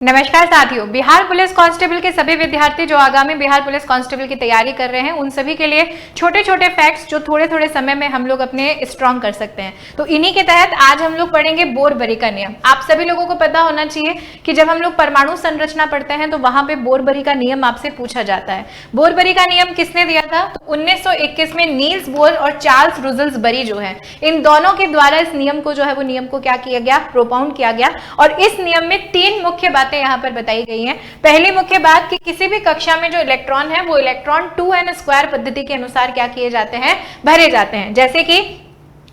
नमस्कार साथियों, Bihar police constable के सभी विद्यार्थी जो आगामी बिहार पुलिस कांस्टेबल की तैयारी कर रहे हैं उन सभी के लिए छोटे छोटे फैक्ट्स जो थोड़े थोड़े समय में हम लोग अपने स्ट्रॉन्ग कर सकते हैं। तो इन्हीं के तहत आज हम लोग पढ़ेंगे बोरबरी का नियम। आप सभी लोगों को पता होना चाहिए कि जब हम लोग परमाणु संरचना पढ़ते हैं तो वहां पे बोरबरी का नियम आपसे पूछा जाता है। बोरबरी का नियम किसने दिया था? तो 1921 में नील्स बोर और चार्ल्स रूसलसबरी जो है, इन दोनों के द्वारा इस नियम को जो है वो नियम को क्या किया गया? प्रोपाउंड किया गया। और इस नियम में तीन मुख्य बातें यहाँ पर बताई गई हैं। पहली मुख्य बात कि किसी भी कक्षा में जो इलेक्ट्रॉन है वो इलेक्ट्रॉन 2n² पद्धति के अनुसार क्या किए जाते हैं? भरे जाते हैं। जैसे कि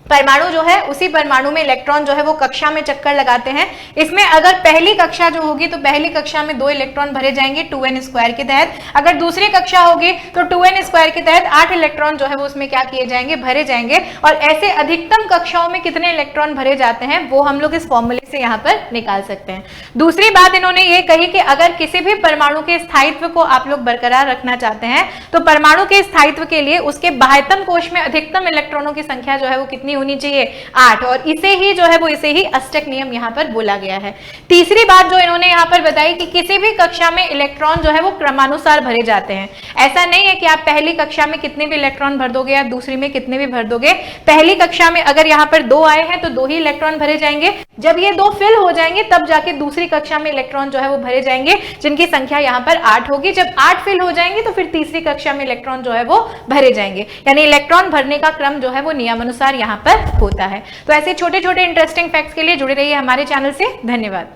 परमाणु जो है, उसी परमाणु में इलेक्ट्रॉन जो है वो कक्षा में चक्कर लगाते हैं। इसमें अगर पहली कक्षा जो होगी तो पहली कक्षा में 2 इलेक्ट्रॉन भरे जाएंगे 2n² के तहत। अगर दूसरी कक्षा होगी तो 2n² के तहत 8 इलेक्ट्रॉन जो है वो उसमें क्या किए जाएंगे? भरे जाएंगे। और ऐसे अधिकतम कक्षाओं में कितने इलेक्ट्रॉन भरे जाते हैं वो हम लोग इस फॉर्मूले से यहाँ पर निकाल सकते हैं। दूसरी बात इन्होंने ये कही कि अगर किसी भी परमाणु के स्थायित्व को आप लोग बरकरार रखना चाहते हैं तो परमाणु के स्थायित्व के लिए उसके बाह्यतम कोश में अधिकतम इलेक्ट्रॉनों की संख्या जो है वो कितनी होनी चाहिए? 8। और इसे ही जो है वो इसे ही अष्टक नियम यहाँ पर बोला गया है। तीसरी बात जो इन्होंने यहाँ पर बताई कि किसी भी कक्षा में इलेक्ट्रॉन जो है वो क्रमानुसार भरे जाते हैं। ऐसा नहीं है कि आप पहली कक्षा में कितने भी इलेक्ट्रॉन भर दोगे या दूसरी में कितने भी भर दोगे। पहली कक्षा में अगर यहाँ पर 2 आए हैं तो 2 ही इलेक्ट्रॉन भरे जाएंगे। जब ये 2 फिल हो जाएंगे तब जाके दूसरी कक्षा में इलेक्ट्रॉन जो है वो भरे जाएंगे जिनकी संख्या यहाँ पर 8 होगी। जब 8 फिल हो जाएंगे तो फिर तीसरी कक्षा में इलेक्ट्रॉन जो है वो भरे जाएंगे। यानी इलेक्ट्रॉन भरने का क्रम जो है वो नियमानुसार यहाँ पर होता है। तो ऐसे छोटे छोटे इंटरेस्टिंग फैक्ट्स के लिए जुड़े रहिए हमारे चैनल से। धन्यवाद।